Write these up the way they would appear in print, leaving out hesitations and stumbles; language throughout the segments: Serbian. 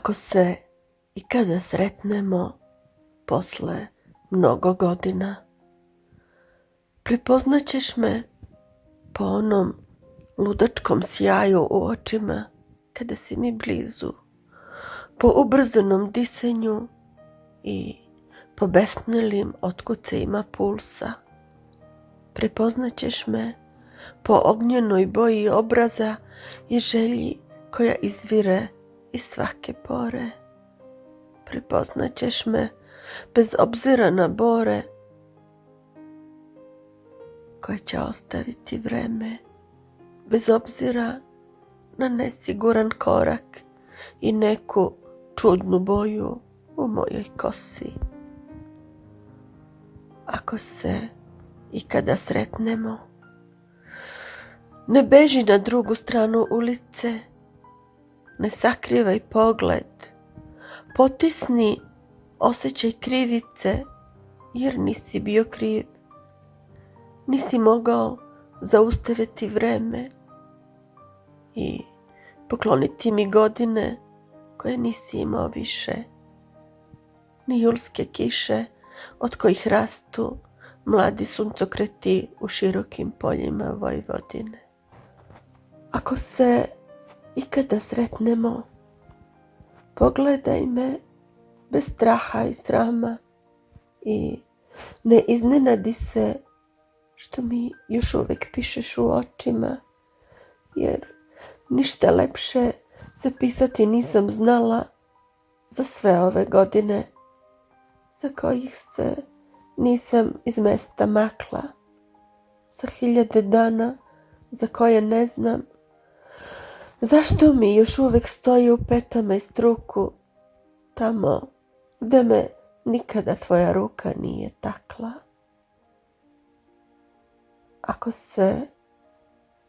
Ako se ikada sretnemo posle mnogo godina, prepoznaćeš me po onom ludačkom sjaju u očima kada si mi blizu, po ubrzanom disanju i po besnelim otkucajima pulsa. Prepoznaćeš me po ognjenoj boji obraza i želji koja izvire iz svake pore. Prepoznaćeš me bez obzira na bore koje će ostaviti vreme, bez obzira na nesiguran korak i neku čudnu boju u mojoj kosi. Ako se ikada sretnemo, ne beži na drugu stranu ulice, ne sakrivaj pogled, potisni osjećaj krivice jer nisi bio kriv, nisi mogao zaustaviti vreme i pokloniti mi godine koje nisi imao više, ni julske kiše od kojih rastu mladi suncokreti u širokim poljima Vojvodine. Ako se ikada sretnemo, pogledaj me bez straha i srama i ne iznenadi se što mi još uvijek pišeš u očima, jer ništa lepše zapisati nisam znala za sve ove godine za kojih se nisam iz mesta makla, za 1000 dana za koje ne znam zašto mi još uvijek stoji u petama i struku tamo gde me nikada tvoja ruka nije takla. Ako se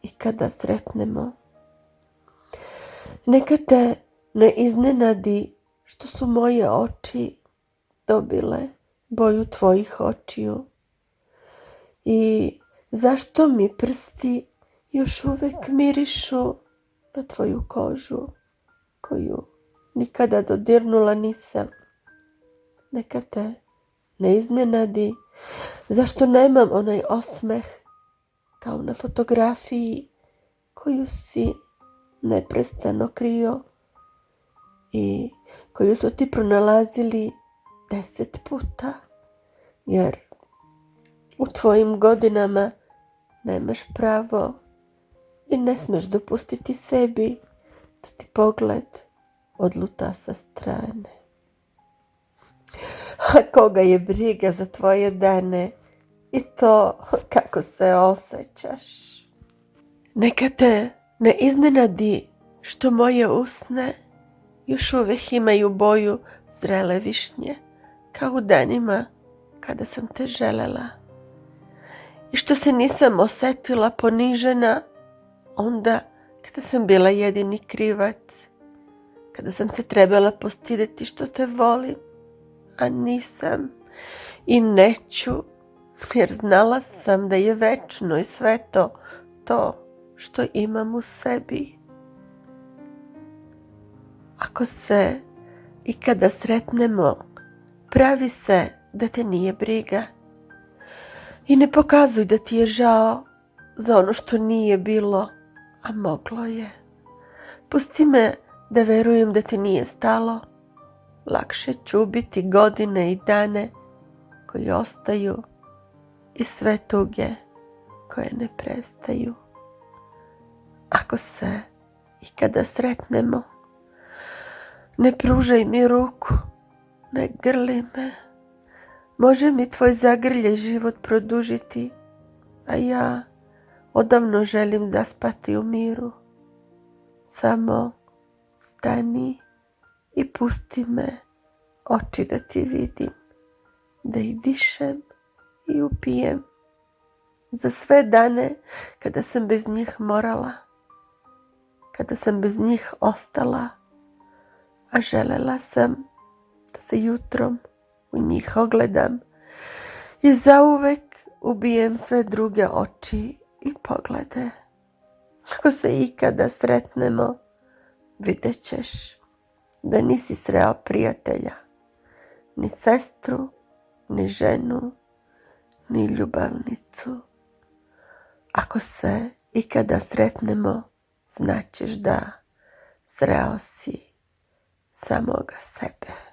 ikada sretnemo, neka te ne iznenadi što su moje oči dobile boju tvojih očiju i zašto mi prsti još uvijek mirišu na tvoju kožu koju nikada dodirnula nisam. Neka te ne iznenadi zašto nemam onaj osmeh kao na fotografiji koju si neprestano krio i koju su ti pronalazili 10 puta, jer u tvojim godinama nemaš pravo i ne smeš dopustiti sebi da ti pogled odluta sa strane. A koga je briga za tvoje dane i to kako se osjećaš. Neka te ne iznenadi što moje usne još uvijek imaju boju zrele višnje, kao u danima kada sam te želela. I što se nisam osjetila ponižena onda kada sam bila jedini krivac, kada sam se trebala postideti što te volim, a nisam i neću, jer znala sam da je večno i sveto to što imam u sebi. Ako se ikada sretnemo, pravi se da te nije briga i ne pokazuj da ti je žao za ono što nije bilo, a moglo je. Pusti me da verujem da ti nije stalo. Lakše ću ubiti godine i dane koji ostaju i sve tuge koje ne prestaju. Ako se ikada sretnemo, ne pružaj mi ruku, ne grli me. Može mi tvoj zagrljaj život produžiti, a ja odavno želim zaspati u miru. Samo stani i pusti me oči da ti vidim, da ih dišem i upijem. Za sve dane kada sam bez njih morala, kada sam bez njih ostala, a želela sam da se jutrom u njih ogledam i zauvek ubijem sve druge oči i poglede. Ako se ikada sretnemo, vidjet ćeš da nisi sreo prijatelja, ni sestru, ni ženu, ni ljubavnicu. Ako se ikada sretnemo, znaćeš da sreo si samoga sebe.